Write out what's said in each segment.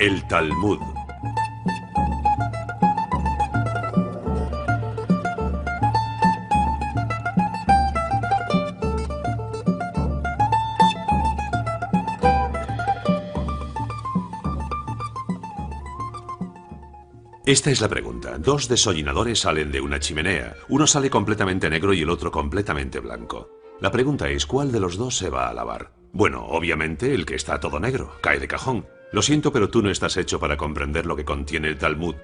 El Talmud. Esta es la pregunta. Dos desollinadores salen de una chimenea. Uno sale completamente negro y el otro completamente blanco. La pregunta es, ¿cuál de los dos se va a lavar? Bueno, obviamente el que está todo negro. Cae de cajón. Lo siento, pero tú no estás hecho para comprender lo que contiene el Talmud.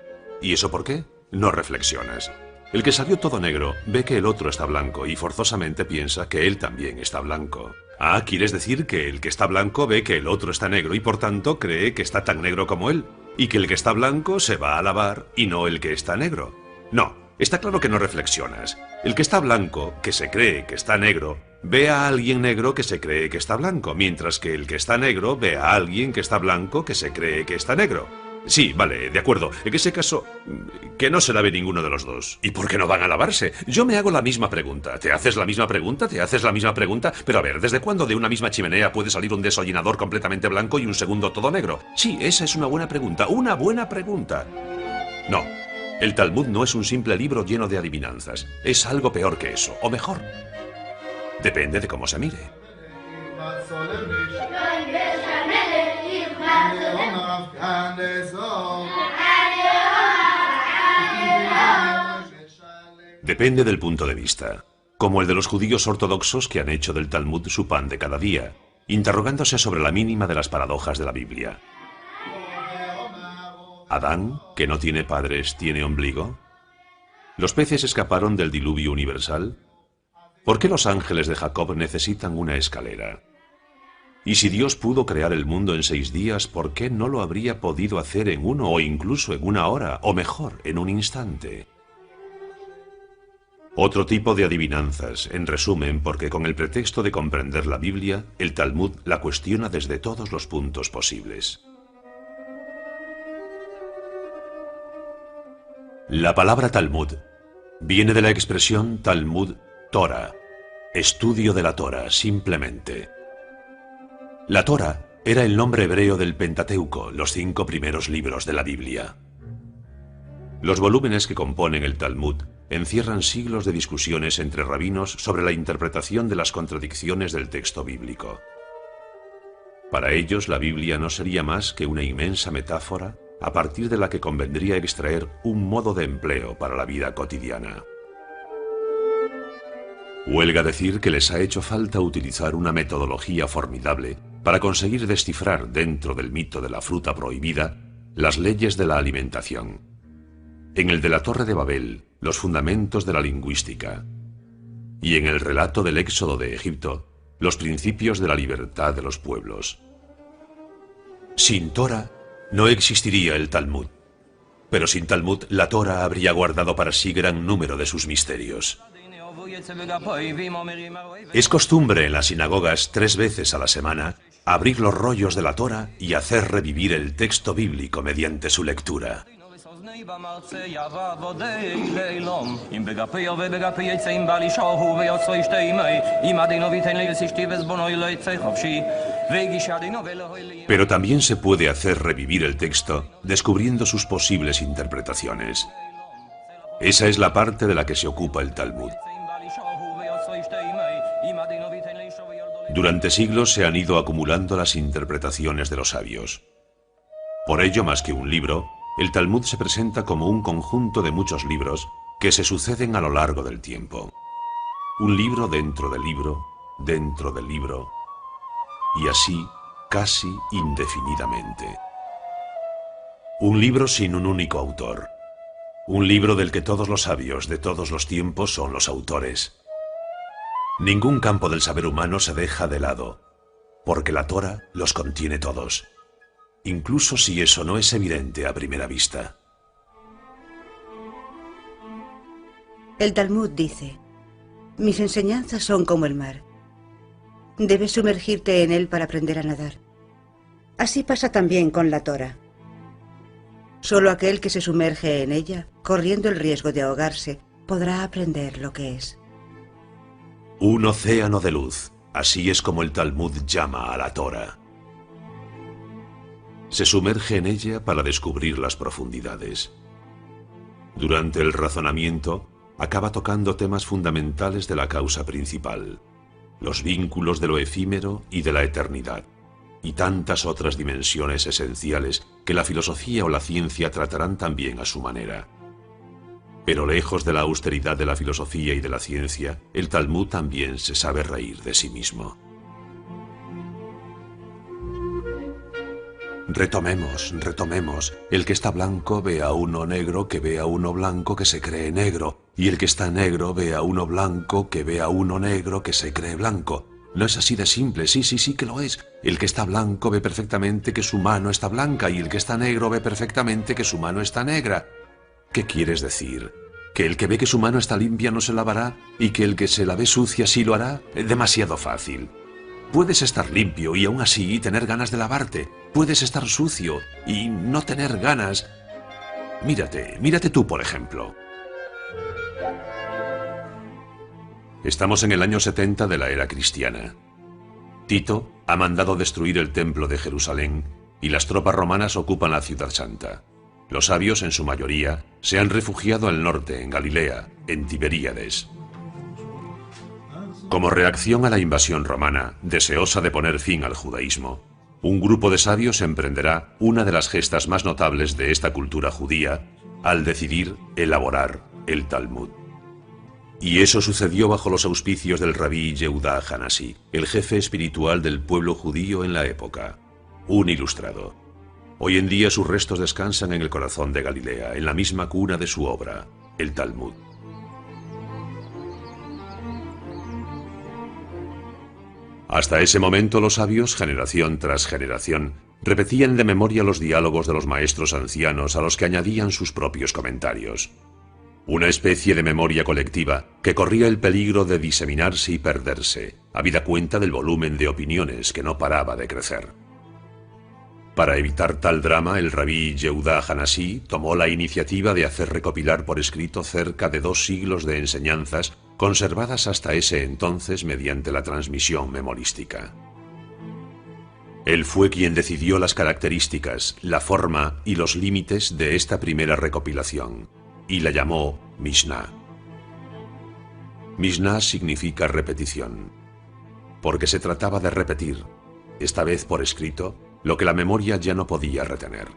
¿Y eso por qué? No reflexionas. El que salió todo negro ve que el otro está blanco y forzosamente piensa que él también está blanco. Ah, ¿quieres decir que el que está blanco ve que el otro está negro y por tanto cree que está tan negro como él? Y que el que está blanco se va a lavar y no el que está negro. No, está claro que no reflexionas. El que está blanco, que se cree que está negro, ve a alguien negro que se cree que está blanco, mientras que el que está negro ve a alguien que está blanco que se cree que está negro. Sí, vale, de acuerdo. En ese caso, que no se lave ninguno de los dos. ¿Y por qué no van a lavarse? Yo me hago la misma pregunta. ¿Te haces la misma pregunta? ¿Te haces la misma pregunta? Pero a ver, ¿desde cuándo de una misma chimenea puede salir un desollinador completamente blanco y un segundo todo negro? Sí, esa es una buena pregunta. ¡Una buena pregunta! No, el Talmud no es un simple libro lleno de adivinanzas. Es algo peor que eso, o mejor. Depende de cómo se mire. Depende del punto de vista, como el de los judíos ortodoxos que han hecho del Talmud su pan de cada día, interrogándose sobre la mínima de las paradojas de la Biblia. ¿Adán, que no tiene padres, tiene ombligo? ¿Los peces escaparon del diluvio universal? ¿Por qué los ángeles de Jacob necesitan una escalera? Y si Dios pudo crear el mundo en 6 días, ¿por qué no lo habría podido hacer en 1 o incluso en 1 hora, o mejor, en un instante? Otro tipo de adivinanzas, en resumen, porque con el pretexto de comprender la Biblia, el Talmud la cuestiona desde todos los puntos posibles. La palabra Talmud viene de la expresión Talmud Torah, estudio de la Torah, simplemente. La Torah era el nombre hebreo del Pentateuco, los 5 primeros libros de la Biblia. Los volúmenes que componen el Talmud encierran siglos de discusiones entre rabinos sobre la interpretación de las contradicciones del texto bíblico. Para ellos, la Biblia no sería más que una inmensa metáfora a partir de la que convendría extraer un modo de empleo para la vida cotidiana. Huelga decir que les ha hecho falta utilizar una metodología formidable para conseguir descifrar dentro del mito de la fruta prohibida las leyes de la alimentación. En el de la Torre de Babel, los fundamentos de la lingüística. Y en el relato del éxodo de Egipto, los principios de la libertad de los pueblos. Sin Torah no existiría el Talmud. Pero sin Talmud, la Torah habría guardado para sí gran número de sus misterios. Es costumbre en las sinagogas 3 veces a la semana abrir los rollos de la Torah y hacer revivir el texto bíblico mediante su lectura. Pero también se puede hacer revivir el texto descubriendo sus posibles interpretaciones. Esa es la parte de la que se ocupa el Talmud. Durante siglos se han ido acumulando las interpretaciones de los sabios. Por ello, más que un libro, el Talmud se presenta como un conjunto de muchos libros que se suceden a lo largo del tiempo. Un libro dentro del libro, dentro del libro, y así casi indefinidamente. Un libro sin un único autor. Un libro del que todos los sabios de todos los tiempos son los autores. Ningún campo del saber humano se deja de lado, porque la Torah los contiene todos, incluso si eso no es evidente a primera vista. El Talmud dice: mis enseñanzas son como el mar. Debes sumergirte en él para aprender a nadar. Así pasa también con la Torah. Solo aquel que se sumerge en ella, corriendo el riesgo de ahogarse, podrá aprender lo que es. Un océano de luz, así es como el Talmud llama a la Torah. Se sumerge en ella para descubrir las profundidades. Durante el razonamiento, acaba tocando temas fundamentales de la causa principal, los vínculos de lo efímero y de la eternidad, y tantas otras dimensiones esenciales que la filosofía o la ciencia tratarán también a su manera. Pero lejos de la austeridad de la filosofía y de la ciencia, el Talmud también se sabe reír de sí mismo. Retomemos. El que está blanco ve a uno negro que ve a uno blanco que se cree negro, y el que está negro ve a uno blanco que ve a uno negro que se cree blanco. No es así de simple, sí que lo es. El que está blanco ve perfectamente que su mano está blanca y el que está negro ve perfectamente que su mano está negra. ¿Qué quieres decir? ¿Que el que ve que su mano está limpia no se lavará y que el que se la ve sucia sí lo hará? Demasiado fácil. Puedes estar limpio y aún así tener ganas de lavarte. Puedes estar sucio y no tener ganas. Mírate tú, por ejemplo. Estamos en el año 70 de la era cristiana. Tito ha mandado destruir el templo de Jerusalén y las tropas romanas ocupan la ciudad santa. Los sabios, en su mayoría, se han refugiado al norte, en Galilea, en Tiberíades. Como reacción a la invasión romana, deseosa de poner fin al judaísmo, un grupo de sabios emprenderá una de las gestas más notables de esta cultura judía al decidir elaborar el Talmud. Y eso sucedió bajo los auspicios del rabí Yehudá Hanasi, el jefe espiritual del pueblo judío en la época, un ilustrado. Hoy en día sus restos descansan en el corazón de Galilea, en la misma cuna de su obra, el Talmud. Hasta ese momento los sabios, generación tras generación, repetían de memoria los diálogos de los maestros ancianos a los que añadían sus propios comentarios. Una especie de memoria colectiva que corría el peligro de diseminarse y perderse, habida cuenta del volumen de opiniones que no paraba de crecer. Para evitar tal drama, el rabí Yehudá Hanasi tomó la iniciativa de hacer recopilar por escrito cerca de 2 siglos de enseñanzas conservadas hasta ese entonces mediante la transmisión memorística. Él fue quien decidió las características, la forma y los límites de esta primera recopilación, y la llamó Mishnah. Mishnah significa repetición, porque se trataba de repetir, esta vez por escrito, lo que la memoria ya no podía retener.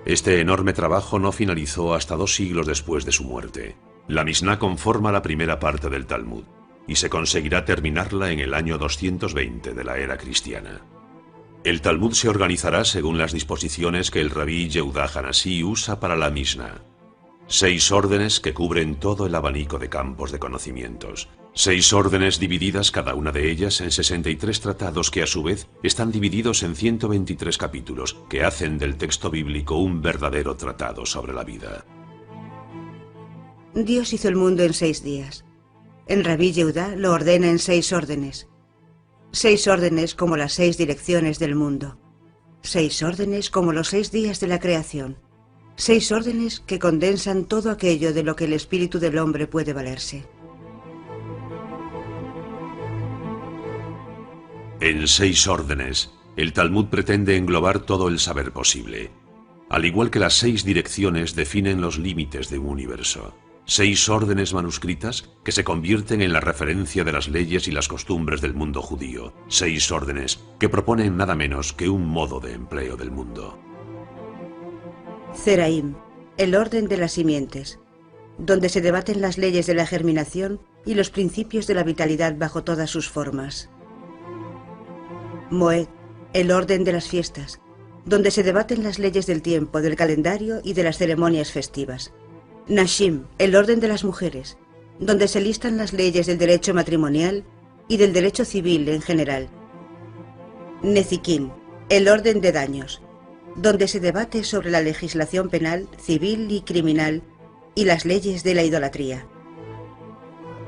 Este enorme trabajo no finalizó hasta 2 siglos después de su muerte. La Mishnah conforma la primera parte del Talmud, y se conseguirá terminarla en el año 220 de la era cristiana. El Talmud se organizará según las disposiciones que el rabí Yehudá Hanasi usa para la Mishnah. 6 órdenes que cubren todo el abanico de campos de conocimientos. 6 órdenes divididas cada una de ellas en 63 tratados que a su vez están divididos en 123 capítulos que hacen del texto bíblico un verdadero tratado sobre la vida. Dios hizo el mundo en 6 días. El rabí Yehudá lo ordena en 6 órdenes. 6 órdenes como las 6 direcciones del mundo. 6 órdenes como los 6 días de la creación. 6 órdenes que condensan todo aquello de lo que el espíritu del hombre puede valerse. En 6 órdenes, el Talmud pretende englobar todo el saber posible. Al igual que las 6 direcciones definen los límites de un universo. 6 órdenes manuscritas que se convierten en la referencia de las leyes y las costumbres del mundo judío. 6 órdenes que proponen nada menos que un modo de empleo del mundo. Zeraim, el orden de las simientes, donde se debaten las leyes de la germinación y los principios de la vitalidad bajo todas sus formas. Moed, el orden de las fiestas, donde se debaten las leyes del tiempo, del calendario y de las ceremonias festivas. Nashim, el orden de las mujeres, donde se listan las leyes del derecho matrimonial y del derecho civil en general. Nezikin, el orden de daños, donde se debate sobre la legislación penal, civil y criminal y las leyes de la idolatría.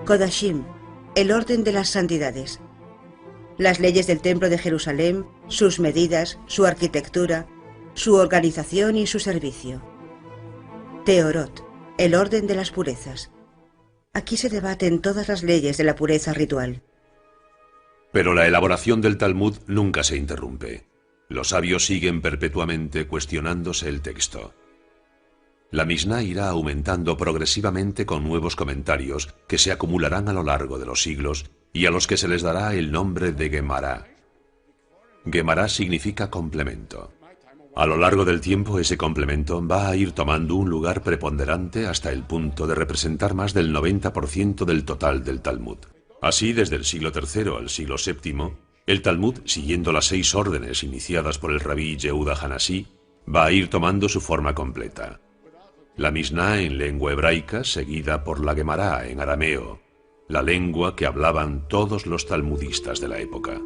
Kodashim, el orden de las santidades, las leyes del templo de Jerusalén, sus medidas, su arquitectura, su organización y su servicio. Teorot, el orden de las purezas. Aquí se debaten todas las leyes de la pureza ritual. Pero la elaboración del Talmud nunca se interrumpe. Los sabios siguen perpetuamente cuestionándose el texto. La Misná irá aumentando progresivamente con nuevos comentarios que se acumularán a lo largo de los siglos y a los que se les dará el nombre de Gemará. Gemará significa complemento. A lo largo del tiempo ese complemento va a ir tomando un lugar preponderante hasta el punto de representar más del 90% del total del Talmud. Así, desde el siglo III al siglo VII, el Talmud, siguiendo las 6 órdenes iniciadas por el rabí Yehuda Hanasí, va a ir tomando su forma completa. La Misná en lengua hebraica, seguida por la Gemará en arameo, la lengua que hablaban todos los talmudistas de la época.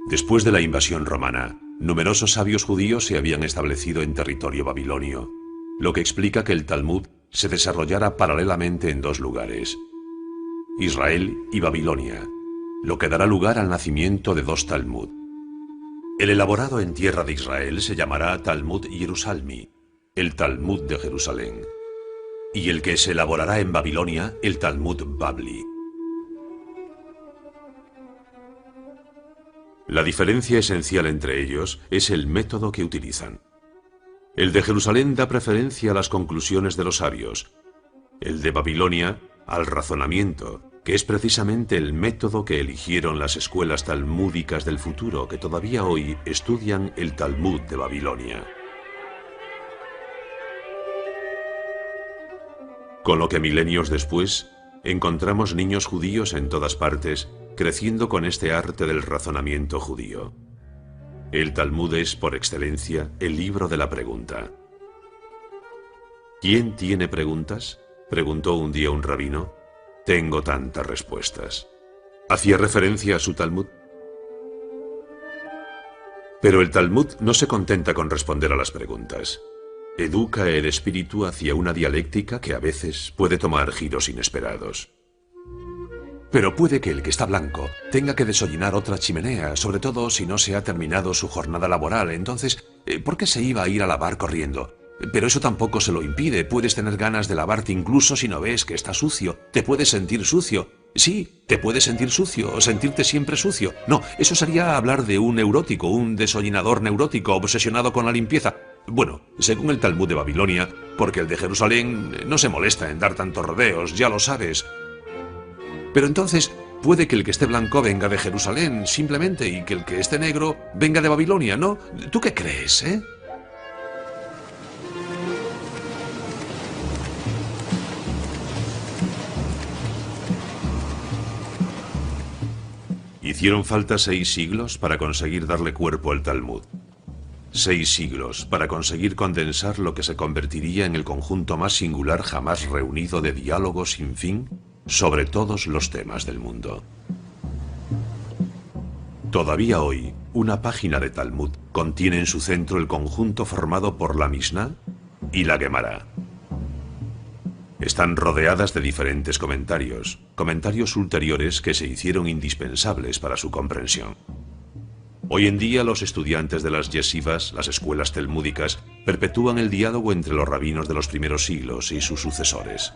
Después de la invasión romana, numerosos sabios judíos se habían establecido en territorio babilonio, lo que explica que el Talmud se desarrollara paralelamente en 2 lugares, Israel y Babilonia, lo que dará lugar al nacimiento de 2 Talmud. El elaborado en tierra de Israel se llamará Talmud Jerusalmi, el Talmud de Jerusalén, y el que se elaborará en Babilonia, el Talmud Babli. La diferencia esencial entre ellos es el método que utilizan. El de Jerusalén da preferencia a las conclusiones de los sabios, el de Babilonia al razonamiento, que es precisamente el método que eligieron las escuelas talmúdicas del futuro que todavía hoy estudian el Talmud de Babilonia. Con lo que milenios después, encontramos niños judíos en todas partes creciendo con este arte del razonamiento judío. El Talmud es, por excelencia, el libro de la pregunta. ¿Quién tiene preguntas?, preguntó un día un rabino. Tengo tantas respuestas. ¿Hacía referencia a su Talmud? Pero el Talmud no se contenta con responder a las preguntas. Educa el espíritu hacia una dialéctica que a veces puede tomar giros inesperados. Pero puede que el que está blanco tenga que desollinar otra chimenea, sobre todo si no se ha terminado su jornada laboral. Entonces, ¿por qué se iba a ir a lavar corriendo? Pero eso tampoco se lo impide. Puedes tener ganas de lavarte incluso si no ves que está sucio. Te puedes sentir sucio. Sí, te puedes sentir sucio o sentirte siempre sucio. No, eso sería hablar de un neurótico, un desollinador neurótico obsesionado con la limpieza. Bueno, según el Talmud de Babilonia, porque el de Jerusalén no se molesta en dar tantos rodeos, ya lo sabes. Pero entonces, puede que el que esté blanco venga de Jerusalén, simplemente, y que el que esté negro venga de Babilonia, ¿no? ¿Tú qué crees, eh? Hicieron falta 6 siglos para conseguir darle cuerpo al Talmud. 6 siglos para conseguir condensar lo que se convertiría en el conjunto más singular jamás reunido de diálogo sin fin sobre todos los temas del mundo. Todavía hoy, una página de Talmud contiene en su centro el conjunto formado por la Misná y la Gemará. Están rodeadas de diferentes comentarios ulteriores que se hicieron indispensables para su comprensión. Hoy en día los estudiantes de las yeshivas, las escuelas talmúdicas, perpetúan el diálogo entre los rabinos de los primeros siglos y sus sucesores.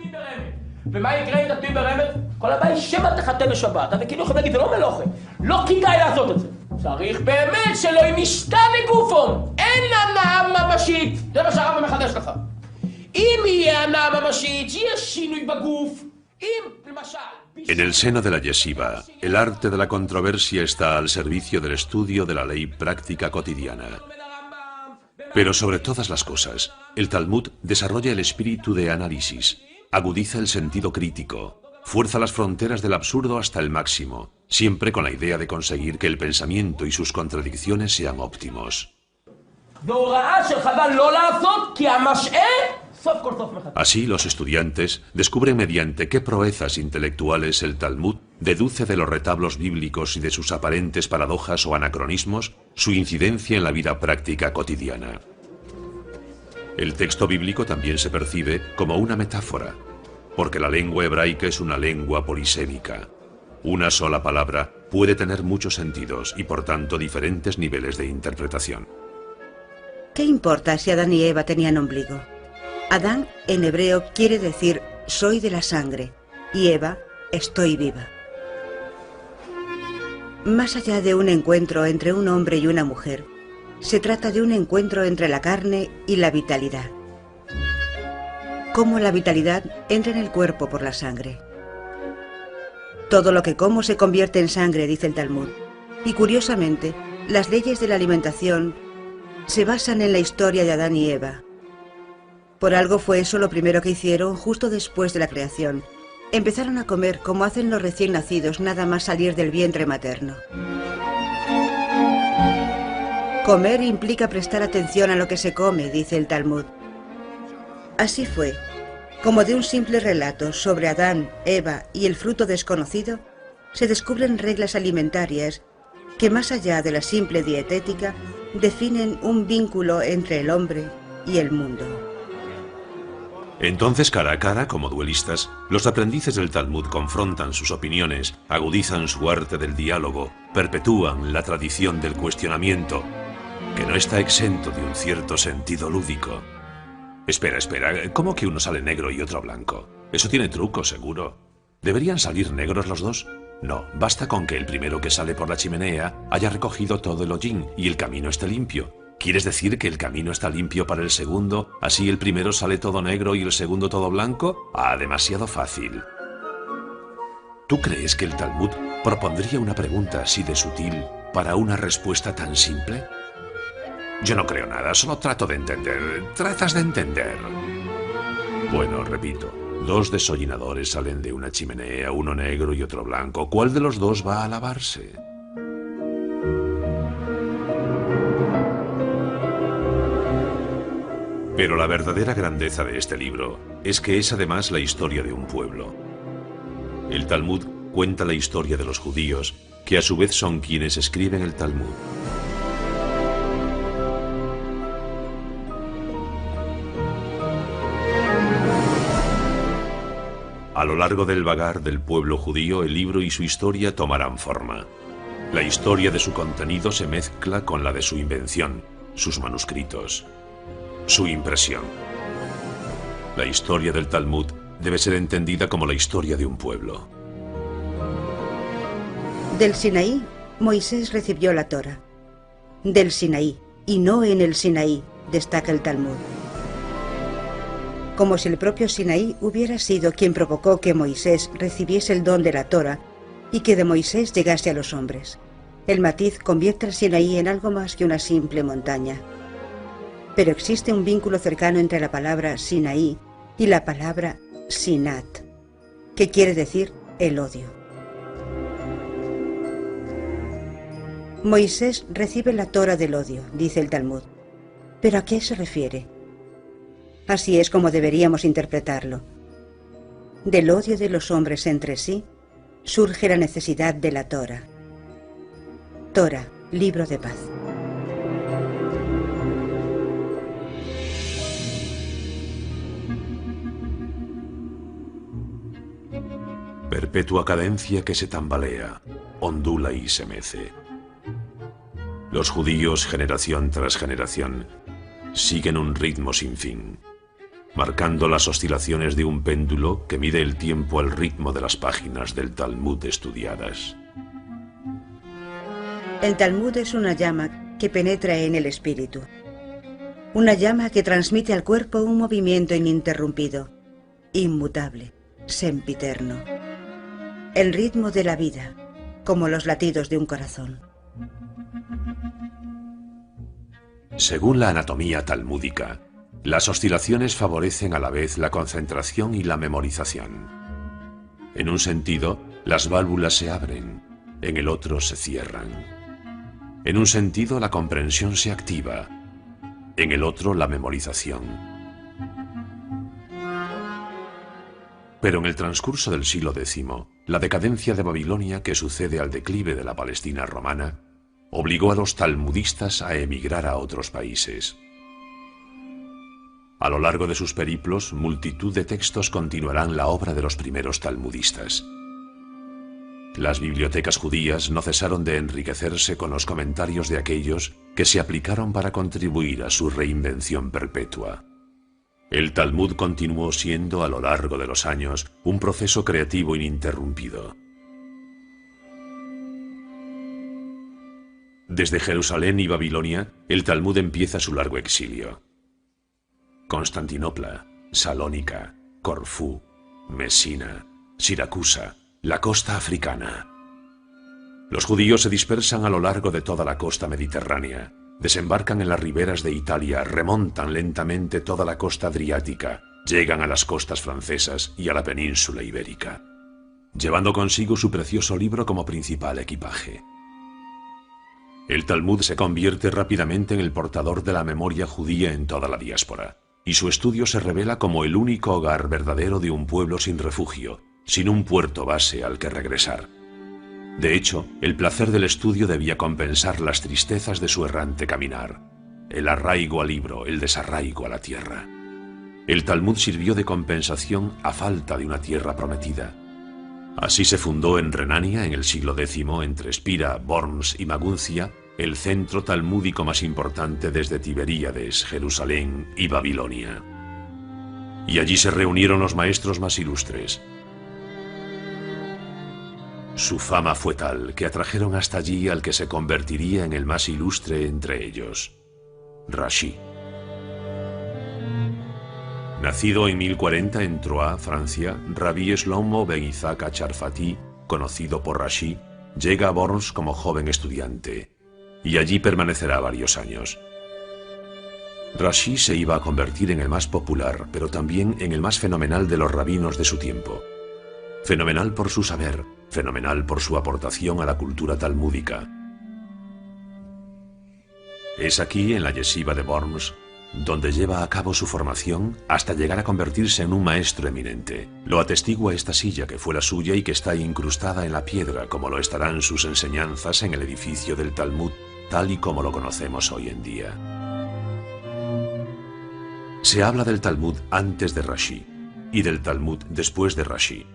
En el seno de la yeshiva, el arte de la controversia está al servicio del estudio de la ley práctica cotidiana. Pero sobre todas las cosas, el Talmud desarrolla el espíritu de análisis, agudiza el sentido crítico, fuerza las fronteras del absurdo hasta el máximo, siempre con la idea de conseguir que el pensamiento y sus contradicciones sean óptimos. Así, los estudiantes descubren mediante qué proezas intelectuales el Talmud deduce de los retablos bíblicos y de sus aparentes paradojas o anacronismos su incidencia en la vida práctica cotidiana. El texto bíblico también se percibe como una metáfora, porque la lengua hebraica es una lengua polisémica. Una sola palabra puede tener muchos sentidos y, por tanto, diferentes niveles de interpretación. ¿Qué importa si Adán y Eva tenían ombligo? Adán, en hebreo, quiere decir soy de la sangre, y Eva, estoy viva. Más allá de un encuentro entre un hombre y una mujer, se trata de un encuentro entre la carne y la vitalidad. Cómo la vitalidad entra en el cuerpo por la sangre. Todo lo que como se convierte en sangre, dice el Talmud. Y curiosamente, las leyes de la alimentación se basan en la historia de Adán y Eva. Por algo fue eso lo primero que hicieron justo después de la creación. Empezaron a comer como hacen los recién nacidos nada más salir del vientre materno. Comer implica prestar atención a lo que se come, dice el Talmud. Así fue, como de un simple relato sobre Adán, Eva y el fruto desconocido, se descubren reglas alimentarias que más allá de la simple dietética, definen un vínculo entre el hombre y el mundo. Entonces, cara a cara, como duelistas, los aprendices del Talmud confrontan sus opiniones, agudizan su arte del diálogo, perpetúan la tradición del cuestionamiento, que no está exento de un cierto sentido lúdico. Espera, ¿cómo que uno sale negro y otro blanco? Eso tiene truco, seguro. ¿Deberían salir negros los dos? No, basta con que el primero que sale por la chimenea haya recogido todo el hollín y el camino esté limpio. ¿Quieres decir que el camino está limpio para el segundo, así el primero sale todo negro y el segundo todo blanco? Ah, demasiado fácil. ¿Tú crees que el Talmud propondría una pregunta así de sutil para una respuesta tan simple? Yo no creo nada, solo trato de entender. ¿Tratas de entender? Bueno, repito, 2 desollinadores salen de una chimenea, uno negro y otro blanco. ¿Cuál de los dos va a lavarse? Pero la verdadera grandeza de este libro es que es además la historia de un pueblo. El Talmud cuenta la historia de los judíos, que a su vez son quienes escriben el Talmud. A lo largo del vagar del pueblo judío, el libro y su historia tomarán forma. La historia de su contenido se mezcla con la de su invención, sus manuscritos, su impresión. La historia del Talmud debe ser entendida como la historia de un pueblo. Del Sinaí, Moisés recibió la Torá. Del Sinaí, y no en el Sinaí, destaca el Talmud. Como si el propio Sinaí hubiera sido quien provocó que Moisés recibiese el don de la Torá y que de Moisés llegase a los hombres. El matiz convierte al Sinaí en algo más que una simple montaña. Pero existe un vínculo cercano entre la palabra Sinaí y la palabra Sinat, que quiere decir el odio. Moisés recibe la Torá del odio, dice el Talmud. ¿Pero a qué se refiere? Así es como deberíamos interpretarlo. Del odio de los hombres entre sí surge la necesidad de la Torá. Torá, libro de paz. Perpetua cadencia que se tambalea, ondula y se mece. Los judíos, generación tras generación, siguen un ritmo sin fin, marcando las oscilaciones de un péndulo que mide el tiempo al ritmo de las páginas del Talmud estudiadas. El Talmud es una llama que penetra en el espíritu. Una llama que transmite al cuerpo un movimiento ininterrumpido, inmutable, sempiterno. El ritmo de la vida, como los latidos de un corazón. Según la anatomía talmúdica, las oscilaciones favorecen a la vez la concentración y la memorización. En un sentido, las válvulas se abren, en el otro se cierran. En un sentido, la comprensión se activa, en el otro, la memorización. Pero en el transcurso del siglo X, la decadencia de Babilonia, que sucede al declive de la Palestina romana, obligó a los talmudistas a emigrar a otros países. A lo largo de sus periplos, multitud de textos continuarán la obra de los primeros talmudistas. Las bibliotecas judías no cesaron de enriquecerse con los comentarios de aquellos que se aplicaron para contribuir a su reinvención perpetua. El Talmud continuó siendo, a lo largo de los años, un proceso creativo ininterrumpido. Desde Jerusalén y Babilonia, el Talmud empieza su largo exilio. Constantinopla, Salónica, Corfú, Mesina, Siracusa, la costa africana. Los judíos se dispersan a lo largo de toda la costa mediterránea, desembarcan en las riberas de Italia, remontan lentamente toda la costa adriática, llegan a las costas francesas y a la península ibérica, llevando consigo su precioso libro como principal equipaje. El Talmud se convierte rápidamente en el portador de la memoria judía en toda la diáspora, y su estudio se revela como el único hogar verdadero de un pueblo sin refugio, sin un puerto base al que regresar. De hecho, el placer del estudio debía compensar las tristezas de su errante caminar, el arraigo al libro, el desarraigo a la tierra. El Talmud sirvió de compensación a falta de una tierra prometida. Así se fundó en Renania, en el siglo X, entre Spira, Worms y Maguncia, el centro talmúdico más importante desde Tiberíades, Jerusalén y Babilonia. Y allí se reunieron los maestros más ilustres. Su fama fue tal que atrajeron hasta allí al que se convertiría en el más ilustre entre ellos, Rashi. Nacido en 1040 en Troyes, Francia, Rabbi Shlomo ben Isaac Acharfati, conocido por Rashi, llega a Worms como joven estudiante, y allí permanecerá varios años. Rashi se iba a convertir en el más popular, pero también en el más fenomenal de los rabinos de su tiempo. Fenomenal por su saber, fenomenal por su aportación a la cultura talmúdica. Es aquí, en la yeshiva de Worms, donde lleva a cabo su formación hasta llegar a convertirse en un maestro eminente. Lo atestigua esta silla que fue la suya y que está incrustada en la piedra, como lo estarán sus enseñanzas en el edificio del Talmud, tal y como lo conocemos hoy en día. Se habla del Talmud antes de Rashi y del Talmud después de Rashi.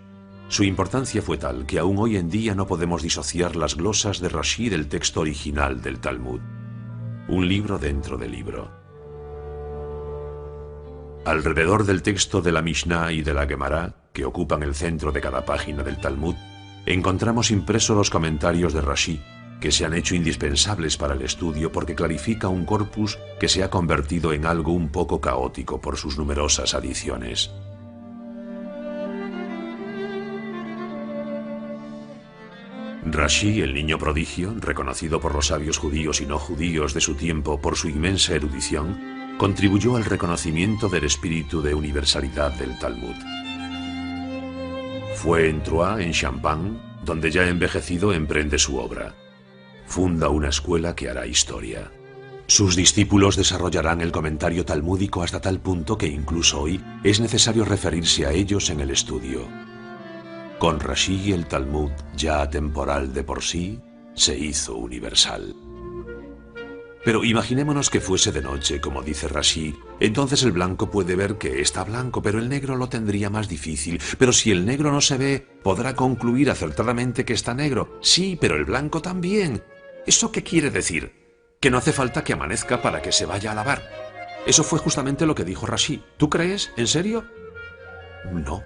Su importancia fue tal que aún hoy en día no podemos disociar las glosas de Rashi del texto original del Talmud. Un libro dentro del libro. Alrededor del texto de la Mishnah y de la Gemara, que ocupan el centro de cada página del Talmud, encontramos impresos los comentarios de Rashi, que se han hecho indispensables para el estudio porque clarifica un corpus que se ha convertido en algo un poco caótico por sus numerosas adiciones. Rashi, el niño prodigio, reconocido por los sabios judíos y no judíos de su tiempo por su inmensa erudición, contribuyó al reconocimiento del espíritu de universalidad del Talmud. Fue en Troyes, en Champagne, donde ya envejecido emprende su obra. Funda una escuela que hará historia. Sus discípulos desarrollarán el comentario talmúdico hasta tal punto que incluso hoy es necesario referirse a ellos en el estudio. Con Rashi el Talmud, ya atemporal de por sí, se hizo universal. Pero imaginémonos que fuese de noche, como dice Rashi, entonces el blanco puede ver que está blanco, pero el negro lo tendría más difícil. Pero si el negro no se ve, podrá concluir acertadamente que está negro. Sí, pero el blanco también. ¿Eso qué quiere decir? Que no hace falta que amanezca para que se vaya a lavar. Eso fue justamente lo que dijo Rashi. ¿Tú crees? ¿En serio? No.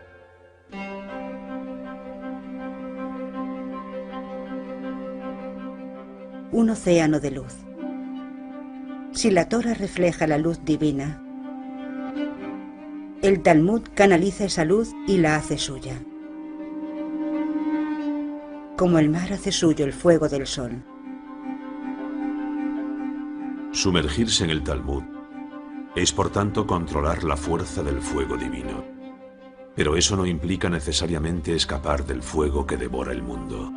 Un océano de luz. Si la Torá refleja la luz divina, el Talmud canaliza esa luz y la hace suya. Como el mar hace suyo el fuego del sol. Sumergirse en el Talmud es, por tanto, controlar la fuerza del fuego divino. Pero eso no implica necesariamente escapar del fuego que devora el mundo.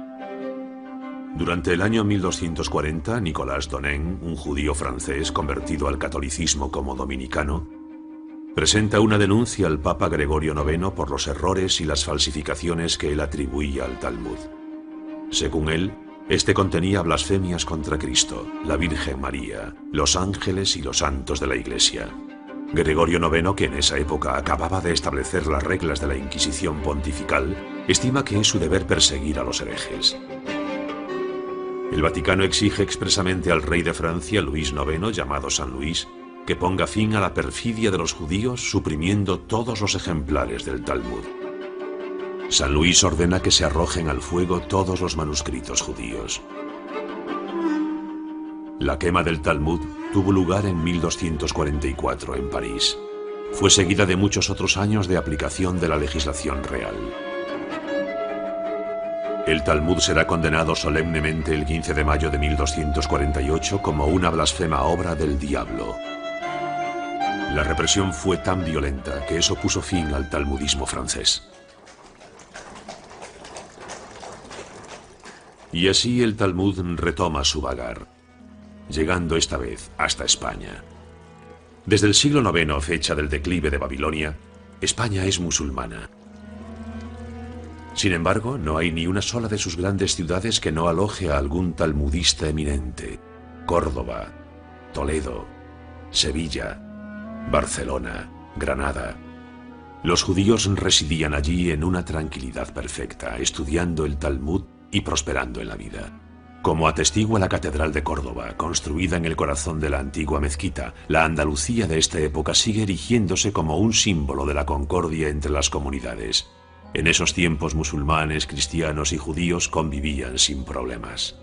Durante el año 1240, Nicolas Donen, un judío francés convertido al catolicismo como dominicano, presenta una denuncia al Papa Gregorio IX por los errores y las falsificaciones que él atribuía al Talmud. Según él, este contenía blasfemias contra Cristo, la Virgen María, los ángeles y los santos de la Iglesia. Gregorio IX, que en esa época acababa de establecer las reglas de la Inquisición pontifical, estima que es su deber perseguir a los herejes. El Vaticano exige expresamente al rey de Francia, Luis IX, llamado San Luis, que ponga fin a la perfidia de los judíos suprimiendo todos los ejemplares del Talmud. San Luis ordena que se arrojen al fuego todos los manuscritos judíos. La quema del Talmud tuvo lugar en 1244 en París. Fue seguida de muchos otros años de aplicación de la legislación real. El Talmud será condenado solemnemente el 15 de mayo de 1248 como una blasfema obra del diablo. La represión fue tan violenta que eso puso fin al talmudismo francés. Y así el Talmud retoma su vagar, llegando esta vez hasta España. Desde el siglo IX, fecha del declive de Babilonia, España es musulmana. Sin embargo, no hay ni una sola de sus grandes ciudades que no aloje a algún talmudista eminente. Córdoba, Toledo, Sevilla, Barcelona, Granada. Los judíos residían allí en una tranquilidad perfecta, estudiando el Talmud y prosperando en la vida. Como atestigua la Catedral de Córdoba, construida en el corazón de la antigua mezquita, la Andalucía de esta época sigue erigiéndose como un símbolo de la concordia entre las comunidades. En esos tiempos musulmanes, cristianos y judíos convivían sin problemas.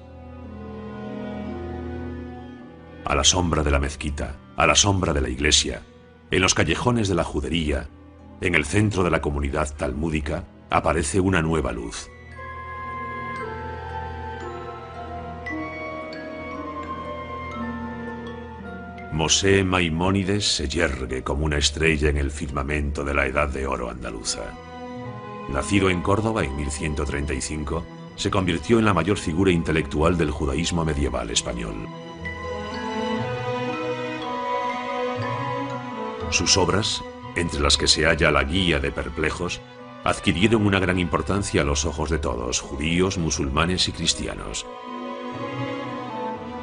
A la sombra de la mezquita, a la sombra de la iglesia, en los callejones de la judería, en el centro de la comunidad talmúdica, aparece una nueva luz. Mosé Maimónides se yergue como una estrella en el firmamento de la Edad de Oro andaluza. Nacido en Córdoba en 1135, se convirtió en la mayor figura intelectual del judaísmo medieval español. Sus obras, entre las que se halla la Guía de Perplejos, adquirieron una gran importancia a los ojos de todos, judíos, musulmanes y cristianos.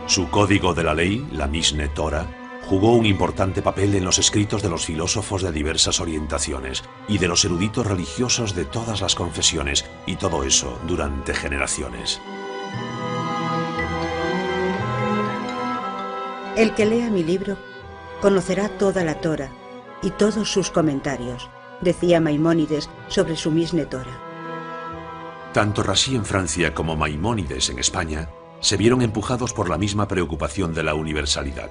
Su código de la ley, la Misne Torah, jugó un importante papel en los escritos de los filósofos de diversas orientaciones y de los eruditos religiosos de todas las confesiones, y todo eso durante generaciones. El que lea mi libro conocerá toda la Torah y todos sus comentarios, decía Maimónides sobre su Misne Torah. Tanto Rashi en Francia como Maimónides en España se vieron empujados por la misma preocupación de la universalidad.